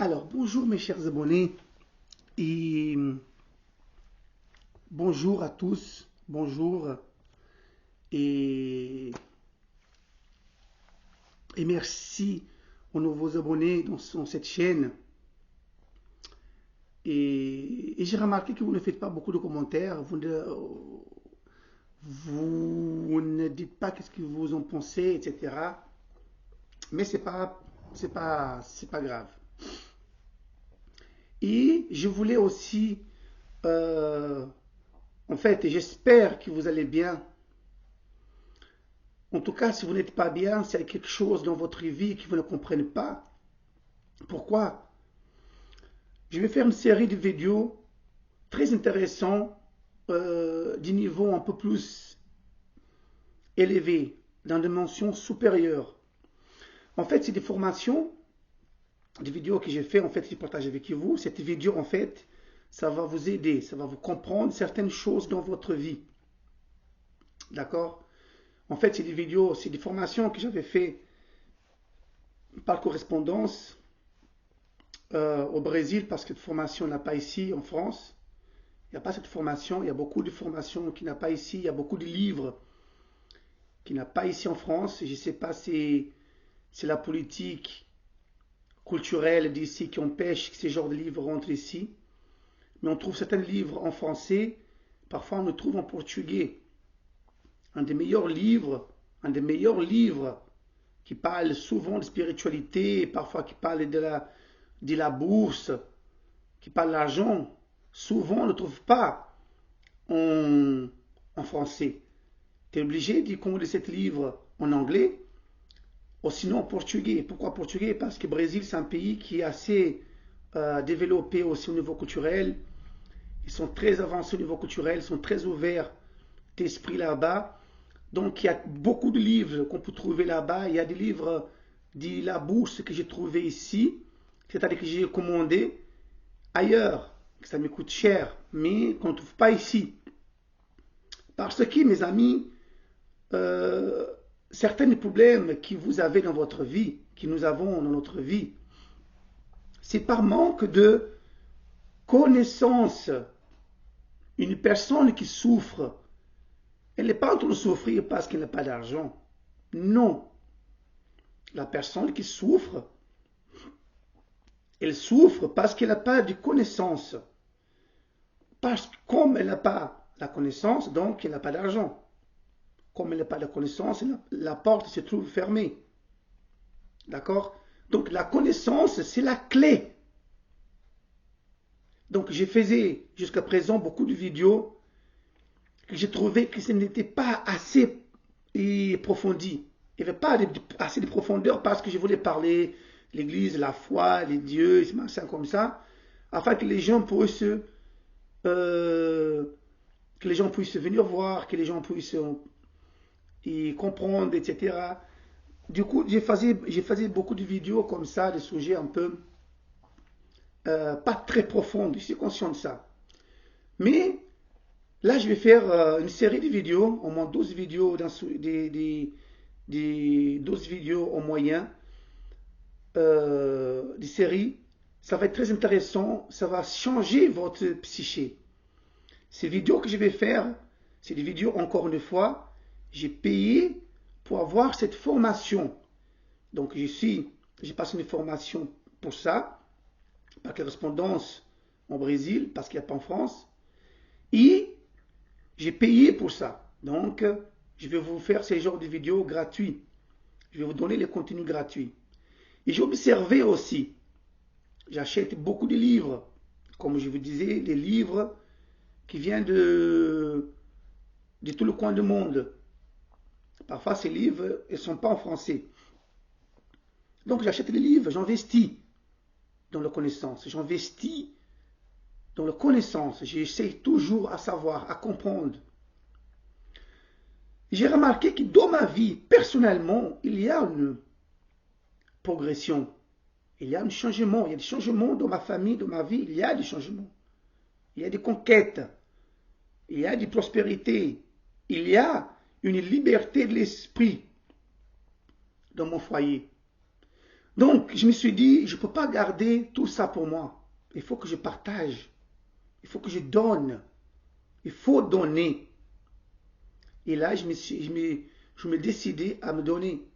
Alors, bonjour mes chers abonnés et bonjour à tous, bonjour et, et merci aux nouveaux abonnés dans cette chaîne. Et j'ai remarqué que vous ne faites pas beaucoup de commentaires, vous ne dites pas qu'est-ce que vous en pensez, etc. Mais c'est pas grave. Et je voulais aussi, euh, en fait, j'espère que vous allez bien. En tout cas, si vous n'êtes pas bien, s'il y a quelque chose dans votre vie que vous ne comprenez pas, pourquoi? Je vais faire une série de vidéos très intéressantes, du niveau un peu plus élevé, dans des dimensions supérieures. En fait, c'est des formations, des vidéos que j'ai fait, en fait, que je partage avec vous. Cette vidéo, en fait, ça va vous aider, ça va vous comprendre certaines choses dans votre vie. D'accord? En fait, c'est des vidéos, c'est des formations que j'avais fait par correspondance au Brésil, parce que cette formation n'a pas ici en France. Il n'y a pas cette formation. Il y a beaucoup de formations qui n'a pas ici. Il y a beaucoup de livres qui n'a pas ici en France. Je ne sais pas si c'est la politique culturelle d'ici qui empêche que ces genres de livres rentrent ici. Mais on trouve certains livres en français. Parfois, on le trouve en portugais. Un des meilleurs livres, qui parle souvent de spiritualité, parfois qui parle de la bourse, qui parle de l'argent, souvent on ne trouve pas en français. Tu es obligé de commander ce livre en anglais ou sinon en portugais. Pourquoi portugais? Parce que le Brésil, c'est un pays qui est assez développé aussi au niveau culturel. Ils sont très avancés au niveau culturel, ils sont très ouverts d'esprit là-bas. Donc il y a beaucoup de livres qu'on peut trouver là-bas. Il y a des livres de la bourse que j'ai trouvé ici, c'est-à-dire que j'ai commandé ailleurs, que ça me coûte cher, mais qu'on ne trouve pas ici. Parce que, mes amis, euh, certains problèmes que vous avez dans votre vie, que nous avons dans notre vie, c'est par manque de connaissance. Une personne qui souffre, elle n'est pas en train de souffrir parce qu'elle n'a pas d'argent. Non. La personne qui souffre, elle souffre parce qu'elle n'a pas de connaissance. Parce que comme elle n'a pas la connaissance, donc elle n'a pas d'argent. Comme elle n'a pas de connaissance, la porte se trouve fermée. D'accord? Donc la connaissance, c'est la clé. Donc je faisais jusqu'à présent beaucoup de vidéos que j'ai trouvé que ce n'était pas assez approfondi. Il n'y avait pas assez de profondeur parce que je voulais parler l'église, la foi, les dieux, c'est machin comme ça, afin que les gens puissent venir voir, que les gens puissent y comprendre, etc. Du coup, j'ai fait beaucoup de vidéos comme ça, des sujets un peu pas très profonds, je suis conscient de ça. Mais là, je vais faire une série de vidéos, au moins 12 vidéos, des 12 vidéos en moyen, des séries. Ça va être très intéressant, ça va changer votre psyché. Ces vidéos que je vais faire, c'est des vidéos, encore une fois, j'ai payé pour avoir cette formation. Donc, j'ai passé une formation pour ça, par correspondance en Brésil, parce qu'il n'y a pas en France. Et j'ai payé pour ça. Donc, je vais vous faire ces genres de vidéos gratuits. Je vais vous donner les contenus gratuits. Et j'ai observé aussi, j'achète beaucoup de livres. Comme je vous disais, des livres qui viennent de tout le coin du monde. Parfois, ces livres ne sont pas en français. Donc, j'achète les livres, j'investis dans la connaissance. J'investis dans la connaissance. J'essaie toujours à savoir, à comprendre. J'ai remarqué que dans ma vie, personnellement, il y a une progression. Il y a un changement. Il y a des changements dans ma famille, dans ma vie. Il y a des changements. Il y a des conquêtes. Il y a des prospérités. Il y a une liberté de l'esprit dans mon foyer. Donc, je me suis dit, je ne peux pas garder tout ça pour moi. Il faut que je partage. Il faut que je donne. Il faut donner. Et là, je me décidé à me donner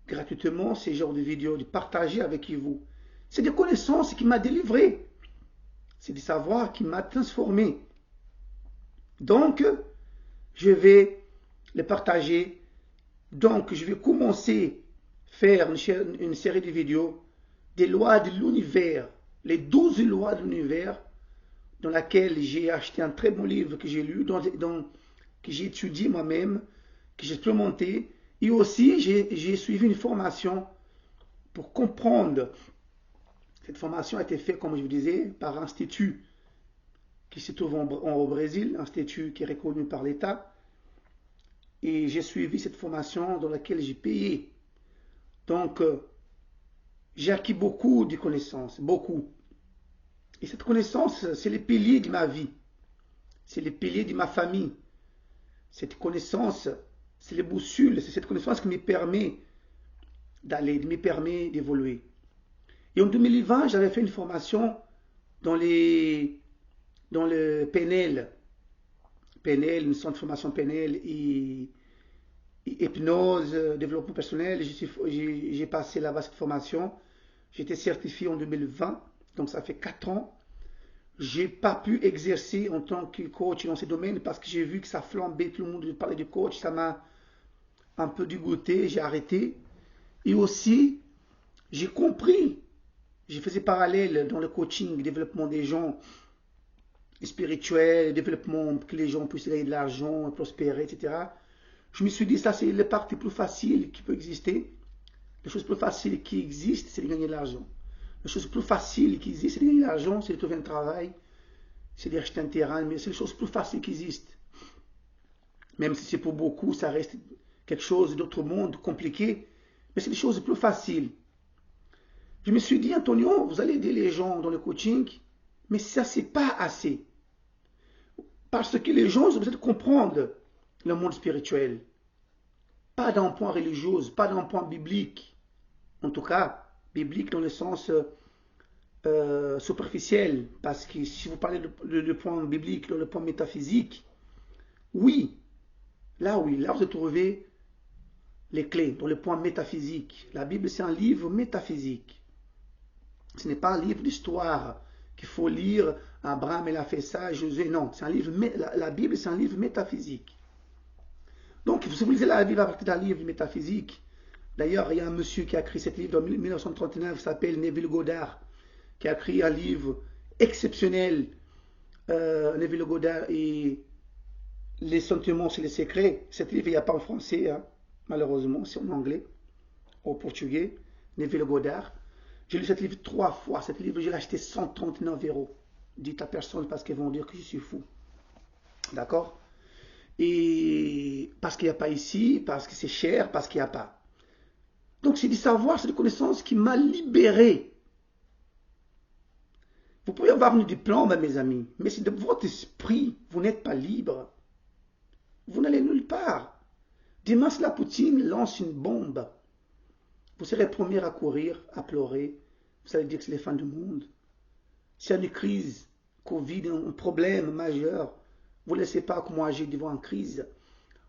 gratuitement ces genres de vidéos, de partager avec vous. C'est des connaissances qui m'ont délivré. C'est des savoirs qui m'ont transformé. Donc, je vais les partager. Donc, je vais commencer à faire une série de vidéos des lois de l'univers, les 12 lois de l'univers, dans laquelle j'ai acheté un très bon livre que j'ai lu, que j'ai étudié moi-même, que j'ai expérimenté. Et aussi, j'ai suivi une formation pour comprendre. Cette formation a été faite, comme je vous disais, par un institut qui se trouve au Brésil, un institut qui est reconnu par l'État. Et j'ai suivi cette formation dans laquelle j'ai payé. Donc, j'ai acquis beaucoup de connaissances, beaucoup. Et cette connaissance, c'est les piliers de ma vie. C'est les piliers de ma famille. Cette connaissance, c'est les boussules, c'est cette connaissance qui me permet d'aller, qui me permet d'évoluer. Et en 2020, j'avais fait une formation dans le PNL. PNL, une centre de formation PNL et hypnose, développement personnel. J'ai passé là-bas cette formation. J'ai été certifié en 2020, donc ça fait 4 ans. Je n'ai pas pu exercer en tant que coach dans ces domaines parce que j'ai vu que ça flambait, tout le monde parlait de coach, ça m'a un peu dégoûté, j'ai arrêté. Et aussi, j'ai compris, je faisais parallèle dans le coaching, le développement des gens spirituels, le développement que les gens puissent gagner de l'argent, prospérer, etc. Je me suis dit, ça c'est la partie plus facile qui peut exister. La chose plus facile qui existe, c'est de gagner de l'argent. La chose plus facile qui existe, c'est de gagner de l'argent, c'est de trouver un travail, c'est d'acheter un terrain, mais c'est les choses plus faciles qui existent. Même si c'est pour beaucoup, ça reste quelque chose d'autre monde, compliqué, mais c'est des choses plus faciles. Je me suis dit, Antonio, vous allez aider les gens dans le coaching, mais ça, c'est pas assez. Parce que les gens ont besoin de comprendre le monde spirituel. Pas d'un point religieux, pas d'un point biblique. En tout cas, biblique dans le sens superficiel. Parce que si vous parlez de point biblique, dans le point métaphysique, oui, là vous allez trouver les clés dans le point métaphysique. La Bible, c'est un livre métaphysique. Ce n'est pas un livre d'histoire qu'il faut lire. Abraham, il a fait ça, Josué, non. C'est un livre, la Bible, c'est un livre métaphysique. Donc, si vous lisez la Bible à partir d'un livre métaphysique, d'ailleurs, il y a un monsieur qui a écrit cet livre en 1939, s'appelle Neville Goddard, qui a écrit un livre exceptionnel, Neville Goddard et Les sentiments, c'est les secrets. Cet livre, il n'y a pas en français, hein, malheureusement, c'est en anglais, au portugais, Neville Goddard. J'ai lu cet livre 3 fois. Cet livre, je l'ai acheté 139 €. Dites à personne parce qu'ils vont dire que je suis fou. D'accord? Et parce qu'il n'y a pas ici, parce que c'est cher, parce qu'il n'y a pas. Donc c'est du savoir, c'est des connaissances qui m'a libéré. Vous pouvez avoir un diplôme, mes amis, mais si de votre esprit, vous n'êtes pas libre, vous n'allez nulle part. Demain, si la Poutine lance une bombe, vous serez le premier à courir, à pleurer. Vous allez dire que c'est la fin du monde. S'il y a une crise, Covid, un problème majeur, vous ne laissez pas comment agir devant une crise.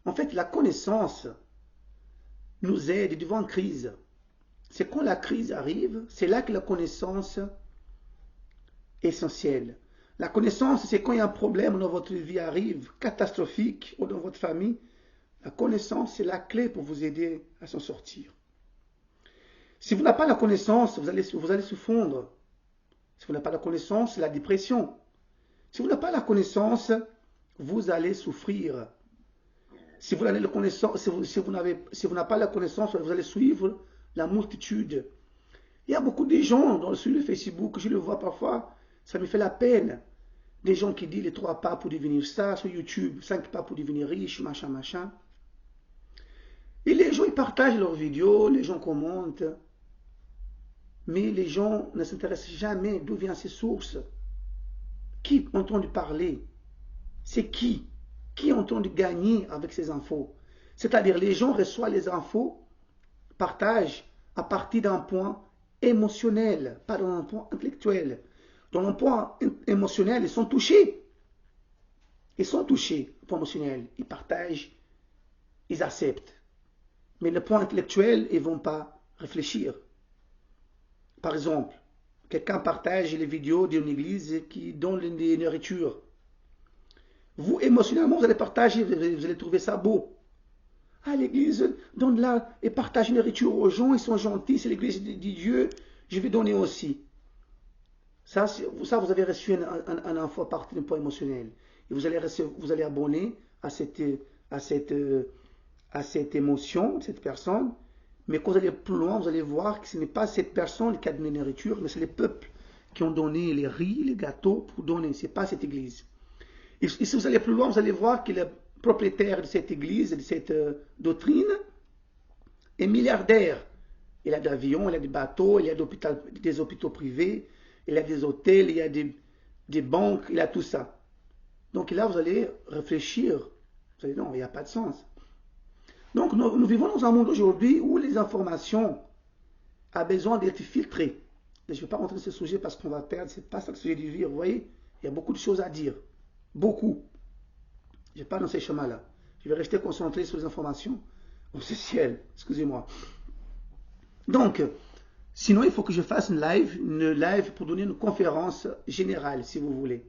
En fait, la connaissance nous aide devant une crise. C'est quand la crise arrive, c'est là que la connaissance est essentielle. La connaissance, c'est quand il y a un problème dans votre vie arrive, catastrophique, ou dans votre famille. La connaissance, c'est la clé pour vous aider à s'en sortir. Si vous n'avez pas la connaissance, vous allez se fondre. Si vous n'avez pas la connaissance, c'est la dépression. Si vous n'avez pas la connaissance, vous allez souffrir. Si vous n'avez pas la connaissance, vous allez suivre la multitude. Il y a beaucoup de gens sur le Facebook, je le vois parfois, ça me fait la peine. Des gens qui disent les 3 pas pour devenir ça, sur YouTube, 5 pas pour devenir riche, machin, machin. Et les gens, ils partagent leurs vidéos, les gens commentent. Mais les gens ne s'intéressent jamais d'où viennent ces sources. Qui a entendu parler? C'est qui? Qui a entendu gagner avec ces infos? C'est-à-dire les gens reçoivent les infos, partagent à partir d'un point émotionnel, pas dans le point intellectuel. Dans le point émotionnel, ils sont touchés. Ils sont touchés, le point émotionnel. Ils partagent, ils acceptent. Mais le point intellectuel, ils ne vont pas réfléchir. Par exemple, quelqu'un partage les vidéos d'une église qui donne des nourritures. Vous, émotionnellement, vous allez partager, vous allez trouver ça beau. Ah, l'église donne là et partage une nourriture aux gens, ils sont gentils, c'est l'église de Dieu, je vais donner aussi. Ça vous avez reçu un info à partir d'un point émotionnel. Et vous allez abonner à à cette, à cette émotion, cette personne. Mais quand vous allez plus loin, vous allez voir que ce n'est pas cette personne qui a donné la nourriture, mais c'est les peuples qui ont donné les riz, les gâteaux pour donner. Ce n'est pas cette église. Et si vous allez plus loin, vous allez voir que le propriétaire de cette église, de cette doctrine, est milliardaire. Il a des avions, il a des bateaux, il a des hôpitaux privés, il a des hôtels, il a des banques, il a tout ça. Donc là, vous allez réfléchir. Vous allez dire, non, il n'y a pas de sens. Donc nous vivons dans un monde aujourd'hui où les informations ont besoin d'être filtrées. Je ne vais pas rentrer dans ce sujet parce qu'on va perdre, ce n'est pas ça le sujet du vivre. Vous voyez, il y a beaucoup de choses à dire. Beaucoup. Je ne vais pas dans ces chemins-là. Je vais rester concentré sur les informations officielles. Excusez-moi. Donc, sinon, il faut que je fasse une live pour donner une conférence générale, si vous voulez.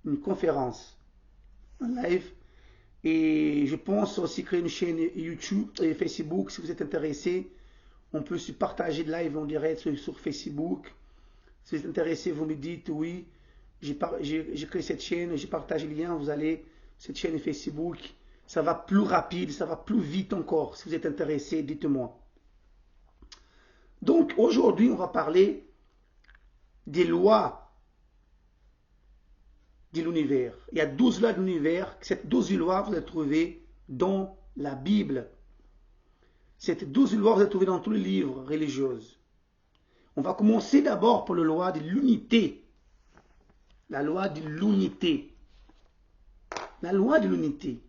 Une conférence. Un live. Et je pense aussi créer une chaîne YouTube et Facebook, si vous êtes intéressé. On peut se partager de live en direct sur Facebook. Si vous êtes intéressé, vous me dites oui, j'ai créé cette chaîne, j'ai partagé le lien, vous allez cette chaîne Facebook. Ça va plus rapide, ça va plus vite encore. Si vous êtes intéressé, dites-moi. Donc aujourd'hui, on va parler des lois de l'univers. Il y a 12 lois de l'univers. Ces 12 lois, vous les trouvez dans la Bible. Ces 12 lois, vous les trouvez dans tous les livres religieux. On va commencer d'abord par la loi de l'unité. La loi de l'unité. La loi de l'unité.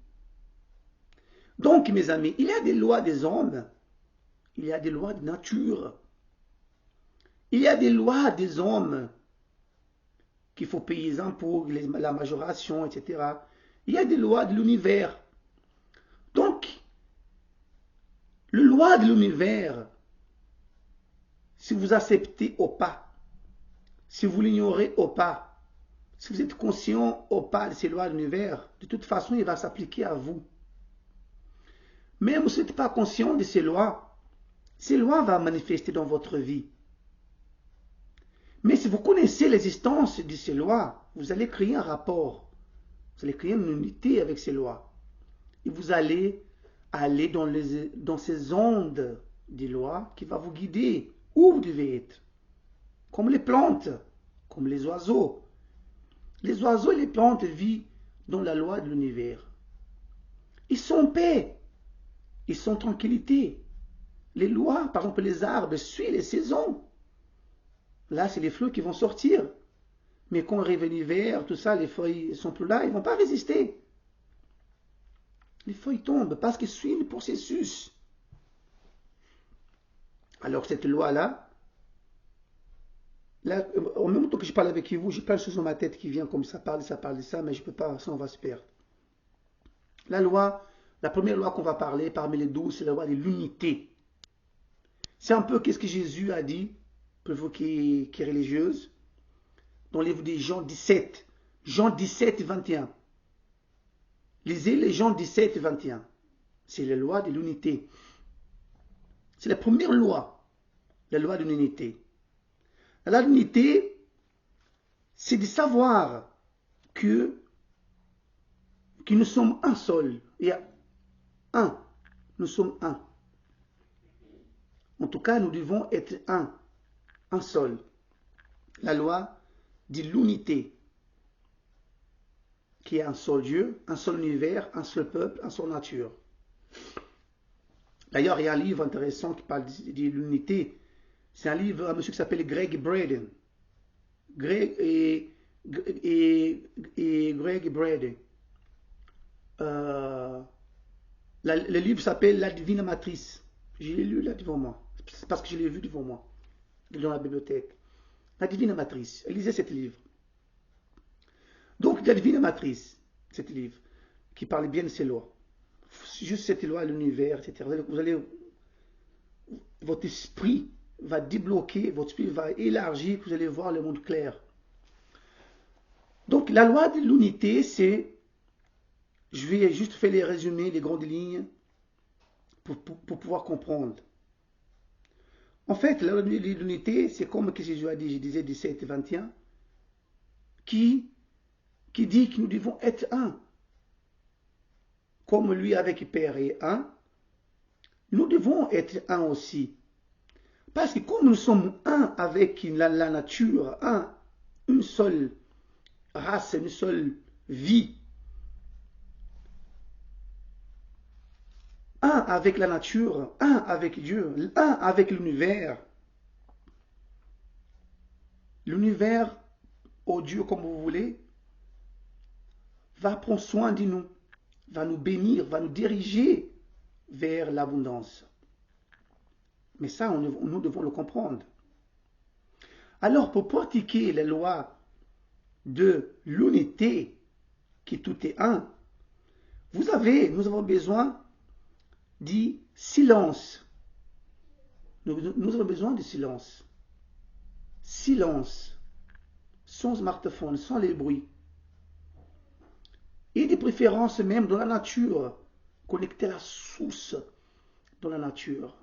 Donc, mes amis, il y a des lois des hommes. Il y a des lois de nature. Il y a des lois des hommes qu'il faut payer les impôts, la majoration, etc. Il y a des lois de l'univers. Donc, les lois de l'univers, si vous acceptez ou pas, si vous l'ignorez ou pas, si vous êtes conscient ou pas de ces lois de l'univers, de toute façon, il va s'appliquer à vous. Même si vous n'êtes pas conscient de ces lois vont manifester dans votre vie. Mais si vous connaissez l'existence de ces lois, vous allez créer un rapport. Vous allez créer une unité avec ces lois. Et vous allez aller dans ces ondes des lois qui vont vous guider où vous devez être. Comme les plantes, comme les oiseaux. Les oiseaux et les plantes vivent dans la loi de l'univers. Ils sont en paix. Ils sont en tranquillité. Les lois, par exemple, les arbres suivent les saisons. Là, c'est les fleurs qui vont sortir. Mais quand arrive l'hiver, tout ça, les feuilles ne sont plus là, ils ne vont pas résister. Les feuilles tombent parce qu'ils suivent le processus. Alors cette loi-là, là, en même temps que je parle avec vous, j'ai plein de choses dans ma tête qui viennent comme ça, parle de ça, mais je ne peux pas, ça on va se perdre. La première loi qu'on va parler parmi les 12, c'est la loi de l'unité. C'est un peu qu'est-ce que Jésus a dit, pour vous qui êtes religieuse, dans le livre de Jean 17. Jean 17, 21. Lisez les Jean 17, 21. C'est la loi de l'unité. C'est la première loi, la loi de l'unité. La loi de l'unité, c'est de savoir que nous sommes un seul. Il y a un. Nous sommes un. En tout cas, nous devons être un seul. La loi de l'unité, qui est un seul Dieu, un seul univers, un seul peuple, une seule nature. D'ailleurs, il y a un livre intéressant qui parle de l'unité. C'est un livre d'un monsieur qui s'appelle Greg Braden. Greg Braden. Le livre s'appelle La Divine Matrice. Je l'ai lu là devant moi. C'est parce que je l'ai vu devant moi. dans la bibliothèque. La Divine Matrice. Elle lisait ce livre. Donc, la Divine Matrice, ce livre, qui parle bien de ces lois. Juste cette loi, l'univers, etc. Votre esprit va débloquer, votre esprit va élargir, vous allez voir le monde clair. Donc, la loi de l'unité, c'est, je vais juste faire les résumés, les grandes lignes, pour pouvoir comprendre. En fait, la loi de l'unité, c'est comme que Jésus a dit, je disais 17 et 21, qui dit que nous devons être un. Comme lui avec Père est un, nous devons être un aussi. Parce que comme nous sommes un avec la nature, une seule race, une seule vie, un avec la nature, un avec Dieu, un avec l'univers. L'univers, oh Dieu comme vous voulez, va prendre soin de nous, va nous bénir, va nous diriger vers l'abondance. Mais ça, nous devons le comprendre. Alors, pour pratiquer les lois de l'unité, qui tout est un, nous avons besoin du silence. Nous avons besoin du silence. Silence. Sans smartphone, sans les bruits. Et de préférence même dans la nature. Connecter à la source dans la nature.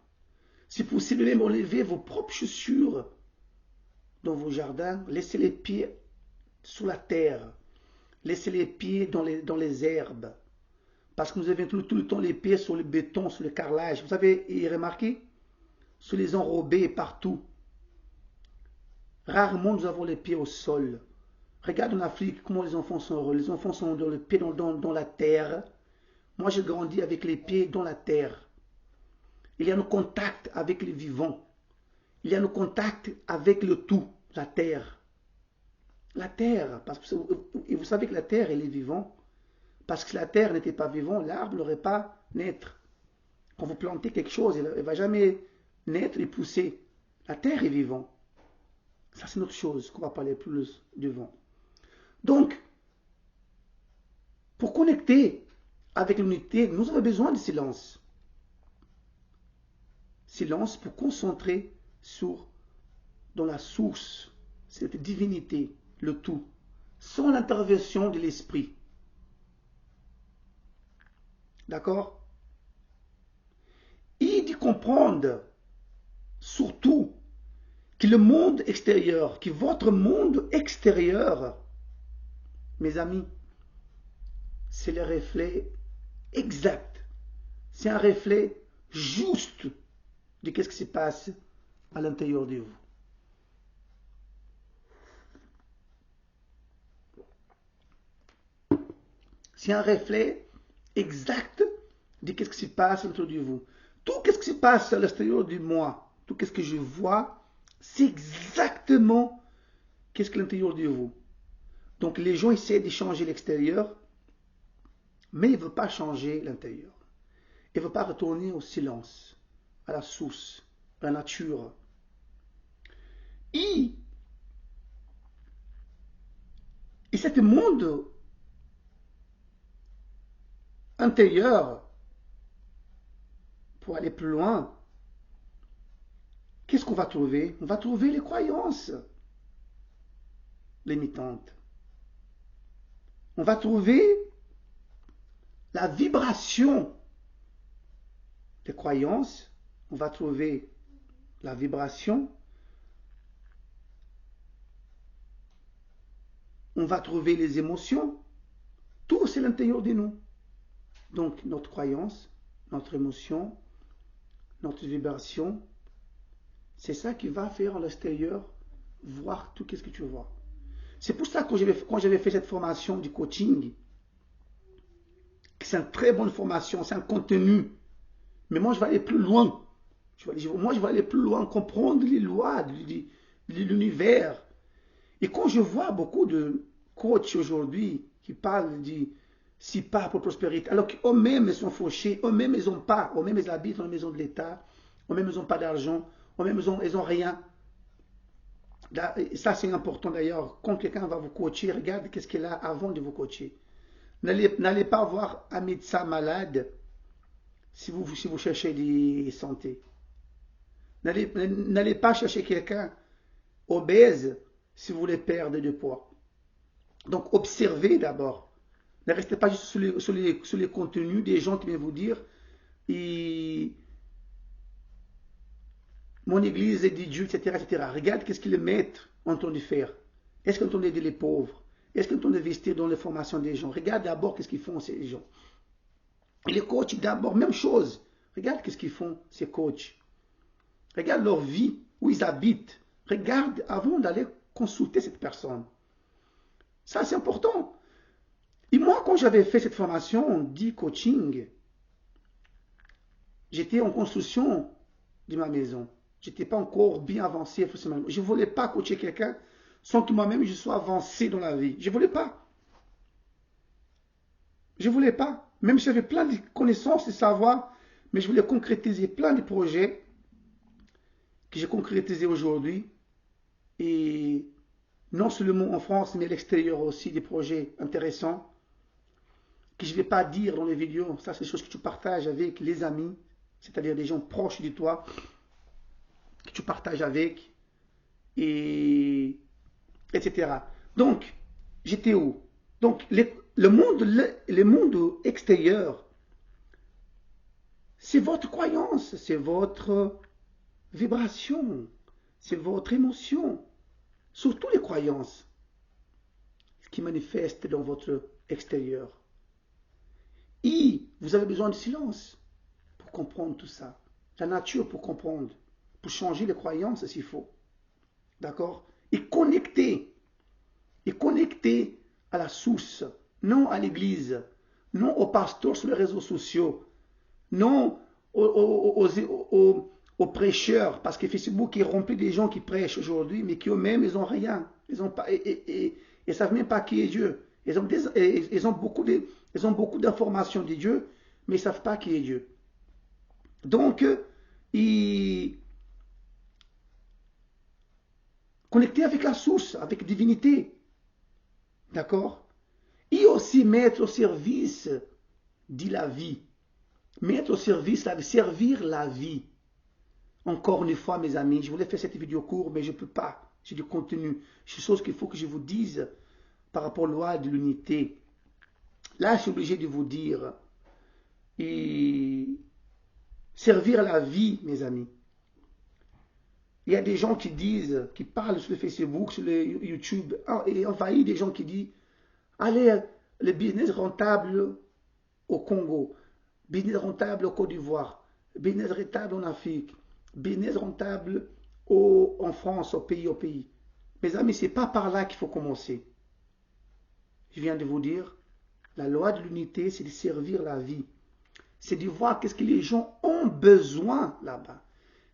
Si possible, même enlever vos propres chaussures dans vos jardins. Laissez les pieds sous la terre. Laissez les pieds dans les herbes. Parce que nous avons tout le temps les pieds sur le béton, sur le carrelage. Vous avez remarqué? Sur les enrobés partout. Rarement nous avons les pieds au sol. Regarde en Afrique comment les enfants sont heureux. Les enfants sont dans les pieds dans la terre. Moi, j'ai grandi avec les pieds dans la terre. Il y a un contact avec le vivant. Il y a un contact avec le tout, la terre. La terre, parce que vous savez que la terre, elle est vivante. Parce que si la terre n'était pas vivante, l'arbre n'aurait pas naître. Quand vous plantez quelque chose, elle ne va jamais naître et pousser. La terre est vivante. Ça, c'est une autre chose qu'on va parler plus devant. Donc, pour connecter avec l'unité, nous avons besoin de silence. Silence pour concentrer dans la source, cette divinité, le tout, sans l'intervention de l'esprit. D'accord? Et de comprendre surtout que le monde extérieur, que votre monde extérieur, mes amis, c'est le reflet exact. C'est un reflet juste de ce qui se passe à l'intérieur de vous. C'est un reflet exact de ce qui se passe à l'intérieur de vous. Tout ce qui se passe à l'extérieur de moi, tout ce que je vois, c'est exactement ce qui est à l'intérieur de vous. Donc les gens essaient de changer l'extérieur, mais ils ne veulent pas changer l'intérieur. Ils ne veulent pas retourner au silence, à la source, à la nature. Et ce monde intérieur, pour aller plus loin, qu'est-ce qu'on va trouver? On va trouver les croyances limitantes. On va trouver la vibration des croyances. On va trouver la vibration. On va trouver les émotions. Tout, c'est l'intérieur de nous. Donc, notre croyance, notre émotion, notre vibration, c'est ça qui va faire à l'extérieur voir tout ce que tu vois. C'est pour ça que quand j'avais fait cette formation du coaching, c'est une très bonne formation, c'est un contenu. Mais moi, je vais aller plus loin. Moi, je vais aller plus loin, comprendre les lois de l'univers. Et quand je vois beaucoup de coachs aujourd'hui qui parlent de 6 pas pour prospérité, alors qu'eux-mêmes sont fauchés, eux-mêmes ils n'ont pas, eux-mêmes ils habitent dans la maison de l'État, eux-mêmes ils n'ont pas d'argent, eux-mêmes ils n'ont rien. Ça, c'est important d'ailleurs. Quand quelqu'un va vous coacher, regarde qu'est-ce qu'il a avant de vous coacher. N'allez pas voir un médecin malade si vous cherchez des santé. N'allez pas chercher quelqu'un obèse si vous voulez perdre du poids. Donc, observez d'abord. Ne restez pas juste sur les contenus des gens qui viennent vous dire et mon église est de Dieu, etc., etc. Regarde qu'est-ce qu'ils mettent en train de faire. Est-ce qu'ils ont aider les pauvres? Est-ce qu'ils ont investir dans les formations des gens? Regarde d'abord qu'est-ce qu'ils font ces gens. Et les coachs d'abord, même chose. Regarde qu'est-ce qu'ils font ces coachs. Regarde leur vie, où ils habitent. Regarde avant d'aller consulter cette personne. Ça, c'est important. Et moi, quand j'avais fait cette formation d'e-coaching, j'étais en construction de ma maison. Je n'étais pas encore bien avancé. Je ne voulais pas coacher quelqu'un sans que moi-même je sois avancé dans la vie. Je ne voulais pas. Je ne voulais pas. Même si j'avais plein de connaissances et savoir, mais je voulais concrétiser plein de projets que j'ai concrétisés aujourd'hui. Et non seulement en France, mais à l'extérieur aussi, des projets intéressants que je ne vais pas dire dans les vidéos. Ça, c'est des choses que tu partages avec les amis, c'est-à-dire des gens proches de toi, que tu partages avec, et etc. Donc, j'étais où? Donc, le monde extérieur, c'est votre croyance, c'est votre vibration, c'est votre émotion, surtout les croyances qui manifestent dans votre extérieur. Et vous avez besoin de silence pour comprendre tout ça. La nature pour comprendre, pour changer les croyances s'il faut. D'accord? Et connecter à la source, non à l'église, non aux pasteurs sur les réseaux sociaux, non aux prêcheurs, parce que Facebook est rempli des gens qui prêchent aujourd'hui, mais qui eux-mêmes, ils n'ont rien. Ils ont pas, et savent même pas qui est Dieu. Ils ont beaucoup d'informations de Dieu, mais ils ne savent pas qui est Dieu. Donc, ils connecter avec la source, avec la divinité. D'accord? Et aussi mettre au service de la vie. Mettre au service, servir la vie. Encore une fois, mes amis, je voulais faire cette vidéo courte, mais je ne peux pas. J'ai du contenu. C'est des choses qu'il faut que je vous dise par rapport à la loi de l'unité. Là, je suis obligé de vous dire, et servir la vie, mes amis. Il y a des gens qui disent, qui parlent sur le Facebook, sur le YouTube, et envahit des gens qui disent, allez, le business rentable au Congo, business rentable au Côte d'Ivoire, business rentable en Afrique, business rentable en France, au pays. Mes amis, ce n'est pas par là qu'il faut commencer. Je viens de vous dire, la loi de l'unité, c'est de servir la vie. C'est de voir qu'est-ce que les gens ont besoin là-bas.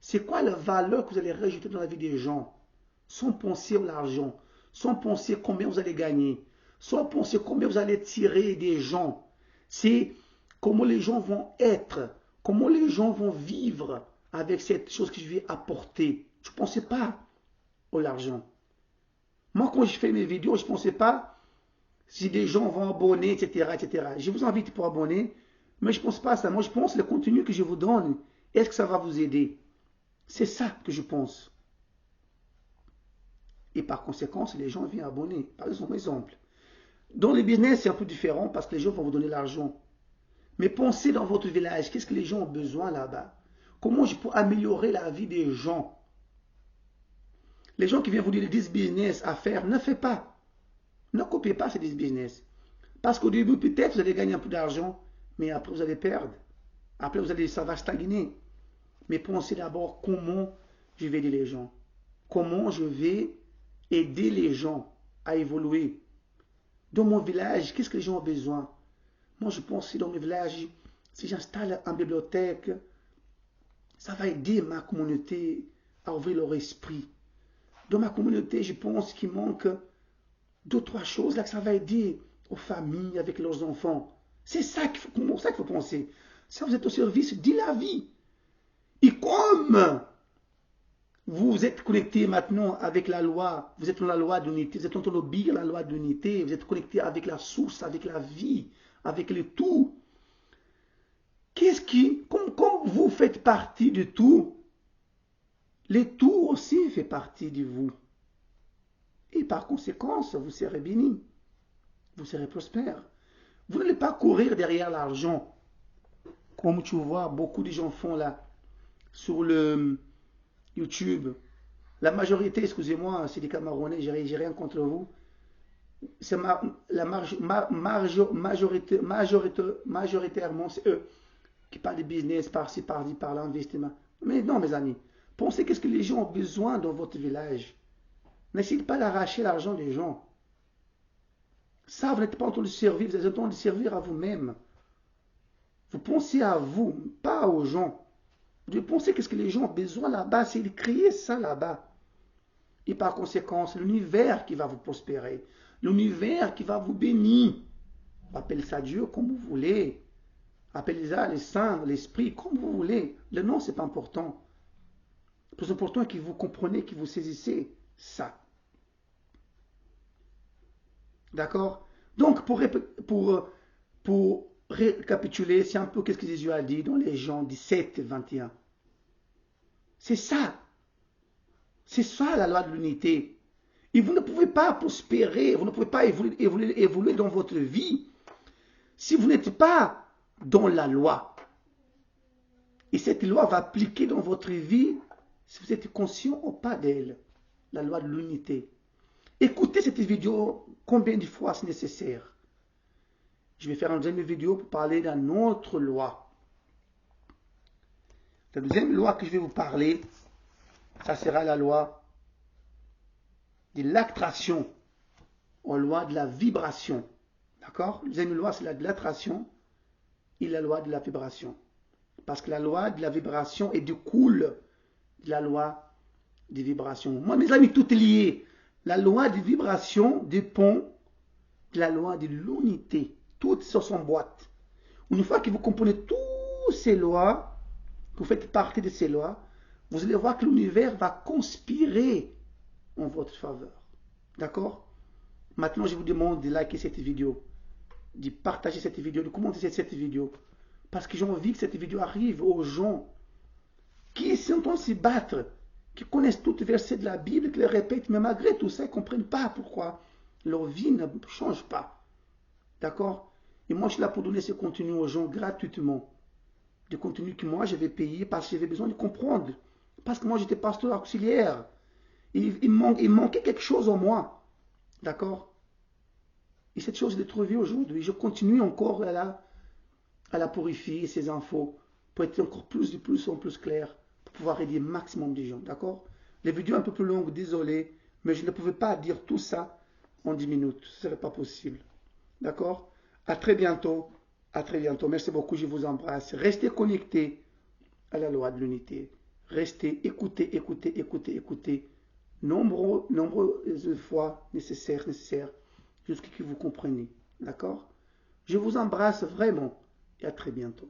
C'est quoi la valeur que vous allez rajouter dans la vie des gens, sans penser à l'argent, sans penser combien vous allez gagner, sans penser combien vous allez tirer des gens. C'est comment les gens vont être, comment les gens vont vivre avec cette chose que je vais apporter. Je ne pensais pas à l'argent. Moi, quand je fais mes vidéos, je ne pensais pas si des gens vont abonner, etc., etc. Je vous invite pour abonner, mais je ne pense pas à ça. Moi, je pense le contenu que je vous donne, est-ce que ça va vous aider? C'est ça que je pense. Et par conséquent, les gens viennent abonner. Par exemple, dans le business, c'est un peu différent parce que les gens vont vous donner l'argent. Mais pensez dans votre village, qu'est-ce que les gens ont besoin là-bas? Comment je peux améliorer la vie des gens? Les gens qui viennent vous dire 10 business à faire, ne faites pas. Ne copiez pas ces 10 business. Parce qu'au début, peut-être, vous allez gagner un peu d'argent, mais après, vous allez perdre. Après, ça va stagner. Mais pensez d'abord comment je vais aider les gens. Comment je vais aider les gens à évoluer. Dans mon village, qu'est-ce que les gens ont besoin? Moi, je pense que dans mon village, si j'installe une bibliothèque, ça va aider ma communauté à ouvrir leur esprit. Dans ma communauté, je pense qu'il manque deux, trois choses là que ça va aider aux familles avec leurs enfants. C'est ça qu'il faut penser. Ça, vous êtes au service de la vie. Et comme Vous êtes connecté maintenant avec la loi, vous êtes dans la loi d'unité, vous êtes en train d'obéir à la loi d'unité, vous êtes connecté avec la source, avec la vie, avec le tout. Comme vous faites partie du tout, le tout aussi fait partie de vous. Et par conséquent, vous serez béni, vous serez prospère. Vous n'allez pas courir derrière l'argent, comme tu vois, beaucoup de gens font là, sur le YouTube. La majorité, excusez-moi, c'est des Camerounais, j'ai rien contre vous. C'est majoritairement, c'est eux qui parlent de business par-ci, par-là, par l'investissement. Mais non, mes amis, pensez qu'est-ce que les gens ont besoin dans votre village. N'essayez pas d'arracher l'argent des gens. Ça, vous n'êtes pas en train de servir, vous êtes en train de servir à vous-même. Vous pensez à vous, pas aux gens. Vous devez penser qu'est-ce que les gens ont besoin là-bas, c'est de créer ça là-bas. Et par conséquent, c'est l'univers qui va vous prospérer. L'univers qui va vous bénir. Appelez ça Dieu comme vous voulez. Appelez ça les saints, l'esprit, comme vous voulez. Le nom, c'est pas important. Le plus important est que vous compreniez, que vous saisissez ça. D'accord? Donc, pour récapituler, c'est un peu ce que Jésus a dit dans les Jean 17 et 21. C'est ça. C'est ça la loi de l'unité. Et vous ne pouvez pas prospérer, vous ne pouvez pas évoluer dans votre vie si vous n'êtes pas dans la loi. Et cette loi va appliquer dans votre vie si vous êtes conscient ou pas d'elle. La loi de l'unité. Écoutez cette vidéo combien de fois c'est nécessaire. Je vais faire une deuxième vidéo pour parler d'une autre loi. La deuxième loi que je vais vous parler, ça sera la loi de l'attraction, ou la loi de la vibration. D'accord? La deuxième loi, c'est la de l'attraction et la loi de la vibration. Parce que la loi de la vibration est découle de la loi des vibrations. Moi, mes amis, tout est lié. La loi des vibrations dépend de la loi de l'unité. Toutes sont en boîte. Une fois que vous comprenez toutes ces lois, que vous faites partie de ces lois, vous allez voir que l'univers va conspirer en votre faveur. D'accord? Maintenant, je vous demande de liker cette vidéo, de partager cette vidéo, de commenter cette vidéo. Parce que j'ai envie que cette vidéo arrive aux gens qui sont en train de se battre, qui connaissent tous les versets de la Bible, qui les répètent, mais malgré tout ça, ils ne comprennent pas pourquoi leur vie ne change pas. D'accord? Et moi, je suis là pour donner ce contenu aux gens gratuitement. Des contenus que moi, je vais payer parce que j'avais besoin de comprendre. Parce que moi, j'étais pasteur auxiliaire. Il manquait quelque chose en moi. D'accord? Et cette chose, je l'ai trouvée aujourd'hui. Je continue encore à la purifier, ces infos, pour être encore plus en plus clair, pour pouvoir aider le maximum de gens. D'accord? Les vidéos un peu plus longues, désolé, mais je ne pouvais pas dire tout ça en 10 minutes. Ce ne serait pas possible. D'accord? À très bientôt. À très bientôt. Merci beaucoup. Je vous embrasse. Restez connectés à la loi de l'unité. Restez, écoutez, écoutez, écoutez, écoutez. Nombreuses fois nécessaire, jusqu'à ce que vous compreniez. D'accord? Je vous embrasse vraiment et à très bientôt.